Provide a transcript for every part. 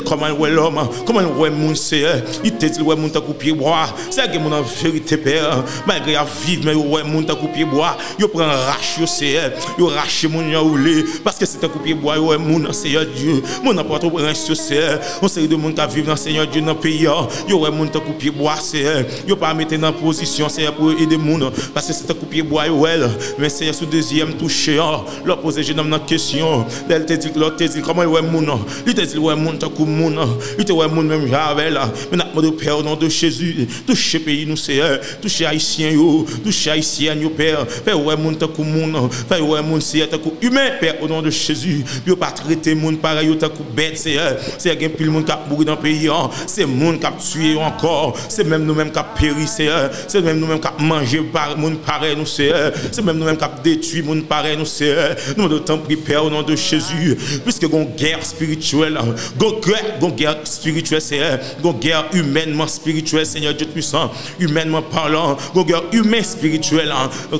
comment ouais l'homme, comment ouais mon Seigneur. Il te dit ouais mon ta coupier bois. C'est que mon en vérité Père, malgré à vivre mais ouais mon ta coupier bois. Yo prend rache yo Seigneur, yo rache mon yo roulé parce que c'est un coupier bois ouais mon Seigneur Dieu. Mon apôtre prince Seigneur. On série de monde qui vivent dans Seigneur Dieu dans pays. Yo ouais mon ta coupier bois Seigneur. Yo pas mettre dans position Seigneur pour aider monde parce que c'est un coupier bois ouais. Mais Seigneur sous deuxième touché, leur poser jeune homme dans question. Elle te dit l'autre te dit comment ouais mon. Il te dit ouais mon ta coup mon. Il te ouais mon même j'avais là. Mais notre de Père au nom de Jésus, touche pays nous Seigneur, touche haïtien yo, touche haïtien yo Père. Fais ouais mon ta coup mon. Fais ouais mon Seigneur ta coup humain Père au nom de Jésus. Yo pas traiter monde pareil ta coup bête Seigneur. C'est gain pile monde qui a mouru dans pays. C'est monde qui a tué encore. C'est même nous même qui a péri Seigneur. C'est même nous même qui a mangé par monde pareil nous Seigneur. C'est même nous même qui a détruit monde pareil nous Seigneur. Nous de temps Père au nom de Jésus. Puisque gon guerre spirituelle, gon guerre spirituelle Seigneur, gon guerre humainement spirituelle Seigneur Dieu puissant, humainement parlant, gon guerre humain spirituelle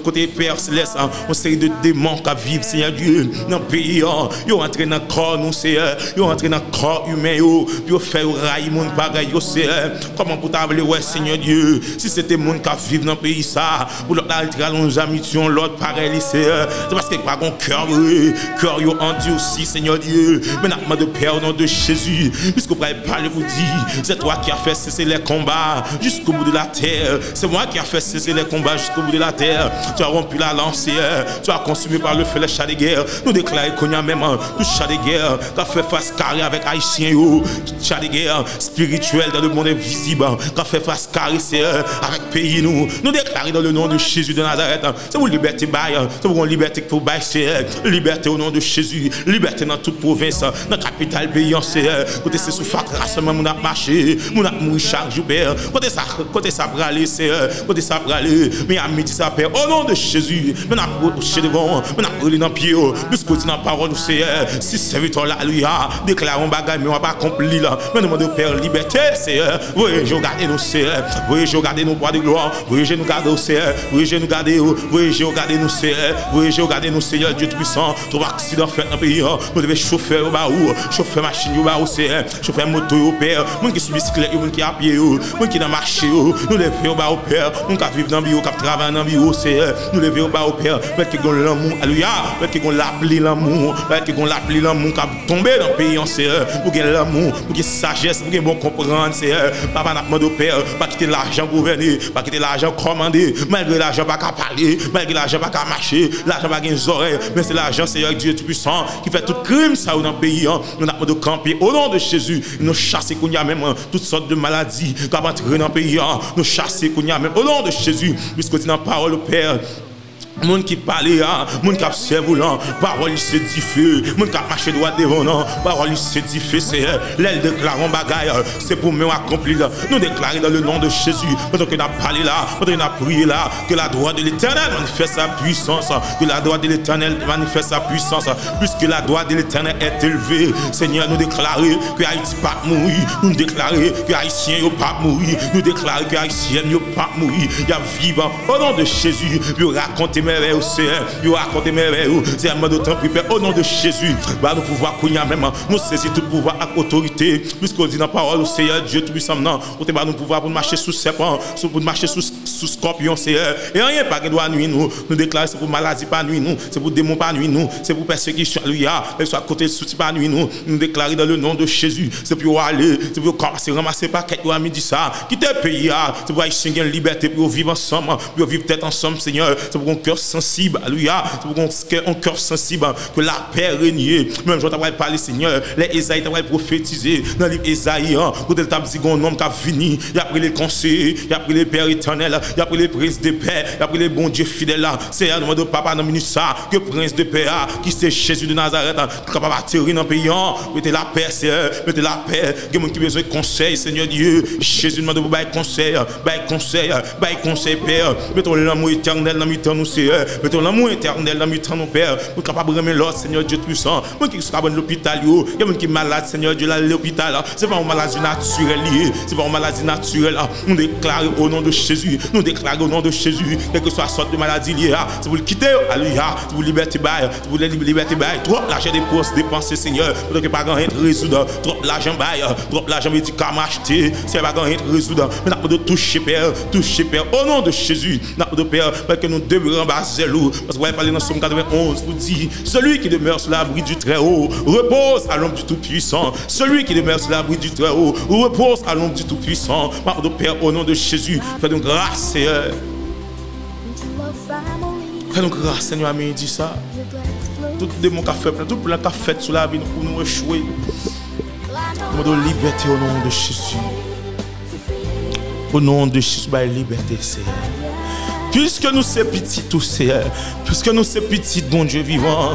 côté Père céleste, on série de démons qui vivent Seigneur Dieu dans le pays, yo entré dans le corps nous Seigneur, yo entré dans le corps humain yo, yo fait railler monde bagaille yo Seigneur. Comment pour t'avoir ouais Seigneur Dieu, si c'était monde qui vivent dans le pays ça, pour l'autre nous amitions l'autre pareil Seigneur, c'est parce que pas gon cœur yo en Dieu aussi Seigneur Dieu. Mais n'a de Père au nom de Jésus, puisque vous pouvez parler vous dire, c'est toi qui as fait cesser les combats jusqu'au bout de la terre. C'est moi qui a fait cesser les combats jusqu'au bout de la terre. Tu as rompu la lance, tu as consumé par le feu les chats de guerre. Nous déclarons qu'on y a même tout chat de guerre qui a fait face carré avec Haïtien, chat de guerre spirituel dans le monde invisible, qui a fait face carré avec pays nous. Nous déclarons dans le nom de Jésus de Nazareth, c'est pour liberté bail, c'est pour liberté pour bail, liberté au nom de Jésus, liberté dans toute province, dans la capitale paysan, côté c'est sous fatra seulement mon a marché, mon a mouru chaque jour Père, côté ça bralé côté ça bralé, mais à midi ça Père, au nom de Jésus, mais n'a approché devant, mais n'a brûlé dans pied, puisque tu n'as parole Seigneur, si serviteur là lui a déclaré bagaille mais on va pas accomplir là, mais demande au Père liberté Seigneur, voyez je regarde nous Seigneur, voyez je regarde nos poids de gloire, voyez je nous garder au Seigneur, voyez je nous garder, voyez je regarde nous Seigneur, voyez je regarde nous Seigneur Dieu puissant, tout accident fait dans le pays, nous devons chauffer au bas ou chauffer machine au bas ou Seigneur, chauffer moto au Père, moun qui sur bicyclette, moun qui à pied, moun qui dans marché, nous lever au bas au Père, moun qui vivre dans bio, qui travaille dans bio Seigneur, nous lever au bas au Père, mettre qui gon l'amour, alléluia, mettre qui gon l'appli l'amour, mettre qui gon l'appli l'amour qui tomber dans le pays Seigneur, pour qu'il l'amour, pour qu'il sagesse, pour qu'il bon comprendre Seigneur, papa n'a demandé au Père, pas quitter l'argent gouverner, pas quitter l'argent commander, malgré l'argent pas qu'à parler, malgré l'argent pas qu'à marcher, l'argent pas gagner oreilles, mais c'est l'argent Seigneur Dieu tout puissant qui fait tout crime ça dans le pays, nous n'a demandé de camper au nom de Jésus, nous chasser qu'on y a même toutes sortes de maladies qui vont entrer dans le pays, nous chasser qu'on y a même au nom de Jésus, puisque tu n'as parole au Père. Moun qui parle, moun qui observe là, parole c'est diffus, moun qui marche droit devant non, parole c'est diffus, c'est l'aile déclare en bagaille, c'est pour nous accomplir. Nous déclarer dans le nom de Jésus, pendant que nous avons parlé là, pendant que nous avons prié là, que la droite de l'Éternel manifeste sa puissance, que la droite de l'Éternel manifeste sa puissance, puisque la droite de l'Éternel est élevée. Seigneur, nous déclarer que Haïti pas mourir, nous déclarer que Haïtien yo pas mourir, nous déclarer que Haïtien yo pas mourir, y a vivant au nom de Jésus, yo raconter merveille, yo raconter merveille, c'est un mode de temps prépare au nom de Jésus. Bah nous pouvoir connaître même, nous saisir tout pouvoir avec autorité, puisqu'on dit dans la parole au Seigneur Dieu tout puissant non, on te nous pouvoir pour marcher sous serpent, pour marcher sous scorpion Seigneur. Et rien pas qui doit nuire nous. Nous déclarer c'est pour maladie pas nuire nous, c'est pour démon pas nuire nous, c'est pour persécution lui a, soit côté souci pas nuire nous. Nous déclarer dans le nom de Jésus, c'est pour aller, c'est pour commencer ramasser paquet yo ami dit ça, quitter pays c'est pour haïtien gagner liberté pour vivre ensemble, pour vivre peut-être ensemble Seigneur, c'est pour un cœur sensible, alléluia, c'est pour un cœur sensible que la paix règne. Même je t'avais parlé Seigneur, les Isaïe t'avait prophétisé dans le livre Isaïe, quand il t'a dit un homme qui a fini, il a pris les conseils, il a pris les pères éternels, il a pris les princes de paix, il a pris les bons dieux fidèles là. C'est un nom de papa dans le ça que prince de paix qui c'est Jésus de Nazareth qui est capable d'atterrir dans le pays, mettez la paix Seigneur, mettez la paix. Il y a des gens qui ont besoin de conseils Seigneur Dieu. Jésus demande de vous bailler conseil, Père. Mettons l'amour éternel dans le temps nous Seigneur, mettons l'amour éternel dans le temps nous Père, pour capable de remettre l'autre Seigneur Dieu puissant. Moi qui suis à l'hôpital, il y a des gens qui sont malades Seigneur Dieu là à l'hôpital, c'est pas une maladie naturelle liée, c'est pas une maladie naturelle. Nous déclarons au nom de Jésus, Nous déclarons au nom de Jésus, quelle que soit la sorte de maladie liée, si vous le quittez, alléluia, si vous liberté, si vous liberté, trop l'argent dépensé, Seigneur, pour que pas grand rien résoudre, trop l'argent bail, trop l'argent médicament acheté, c'est pas grand rien résoudre. Mais nous avons toucher Père, au nom de Jésus, nous avons Père, parce que nous demeurons basés loup, parce que vous voyez parler dans Somme 91, vous dit, celui qui demeure sur l'abri du Très-Haut repose à l'ombre du Tout-Puissant. Celui qui demeure sur l'abri du Très-Haut repose à l'ombre du Tout-Puissant. Pardon Père, au nom de Jésus, fais-nous grâce, Seigneur. Fais-nous grâce, Seigneur, à dit ça. Tout démon qu'a fait, tout plan qu'a fait sur la vie pour nous échouer. Nous avons liberté au nom de Jésus. Au nom de Jésus, liberté, Seigneur. Puisque nous sommes petits tous, Seigneur. Puisque nous sommes petits, bon Dieu vivant.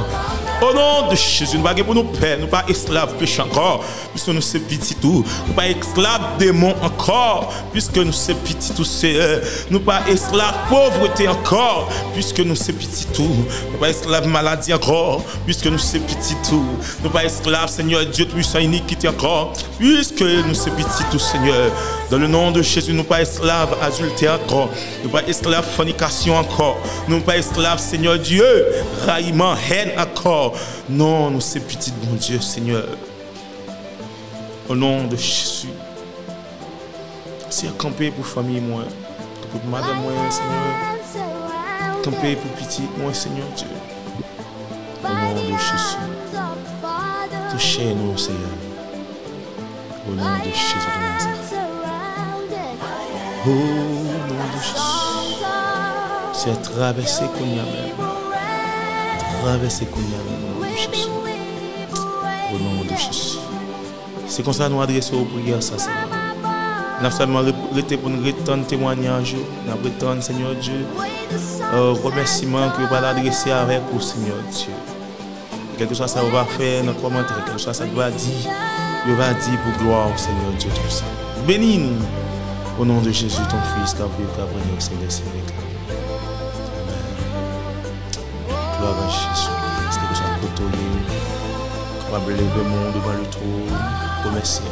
Au nom de Jésus, nous ne sommes pas pour nos pères, nous ne sommes pas esclaves péché encore. Puisque nous sommes petits tout. Nous ne sommes pas esclaves démons encore. Puisque nous sommes petits tout, Seigneur. Nous ne sommes pas esclaves pauvreté encore. Puisque nous sommes petits tout. Nous ne sommes pas esclaves maladie encore. Puisque nous sommes petits tout. Nous ne sommes pas esclaves, Seigneur Dieu puissant, iniquité encore. Puisque nous sommes petits tout, Seigneur. Dans le nom de Jésus, nous ne sommes pas esclaves adultères encore. Nous ne sommes pas esclaves fornication encore. Nous ne sommes pas esclaves, Seigneur Dieu, raillement, haine encore. Non, nous sommes petits, bon Dieu, Seigneur. Au nom de Jésus. C'est camper pour famille, moi. Pour madame, moi, Seigneur. Camper pour petit, moi, Seigneur Dieu. Au nom de Jésus. Touchez-nous, Seigneur. Au nom de Jésus de Nazareth. Au nom de Jésus. C'est traverser qu'on y a même. Traverser qu'on y a même. Au nom de Jésus. C'est comme ça que nous adressons aux prières, ça, Seigneur. Nous avons seulement arrêté pour nous retourner témoignage. Nous avons retourné, Seigneur Dieu, remerciement que vous allez adresser avec vous, Seigneur Dieu. Quel que soit ça, vous va faire dans le commentaire, quel que soit ça, vous va dire, vous va dire pour gloire au Seigneur Dieu, tout ça. Bénis-nous au nom de Jésus, ton Fils, qui a pris au Seigneur, Seigneur. Amen. Gloire à Jésus. Est-ce que vous êtes côtoyé, capable de lever mon devant le trône, remercier.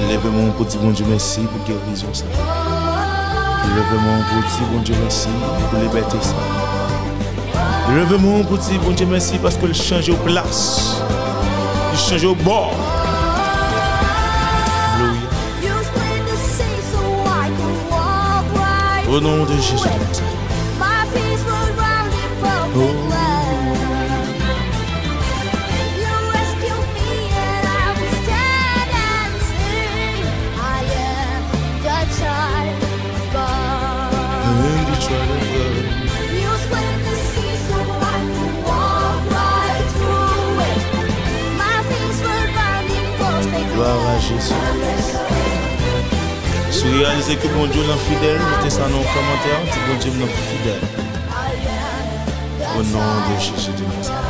Lève-moi pour dire bon Dieu merci pour guérison ça. Lève-moi pour dire bon Dieu merci pour liberté ça. Lève-moi pour dire bon Dieu merci parce que le change de place. Il change au bord. Au nom de Jésus. Oh. Gloire à Jésus. Si vous réalisez que bon Dieu est fidèle, mettez ça dans les commentaires, dites bon Dieu est fidèle. Au nom de Jésus de Nazareth.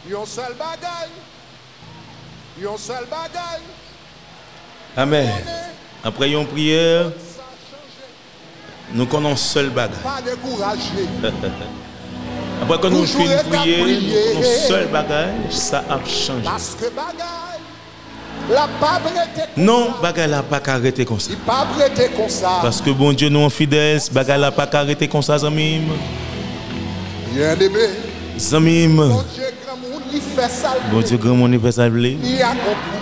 Yon seul bagaille. Yon seul bagaille. Amen. Après une prière, nous connaissons seul bagaille. Pas découragé. Après que nous finissons de prier, nous connaissons seul bagaille, ça a changé. Parce que bagaille, la pas arrêté. Non, bagaille n'a pas arrêté comme ça. Il pas arrêté comme ça. Parce que bon Dieu nous est fidèle, bagaille n'a pas arrêté comme ça, Zamim. Bien aimé. Zamim. Bon Dieu grand monde, il fait ça. Bon Dieu grand monde, il fait ça. Il a compris.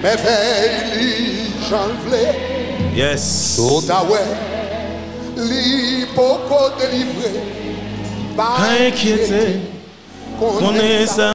Mais veille, j'en voulais. Yes. Tout à ouais. L'hypoco délivré. Pas inquiété. On est ça.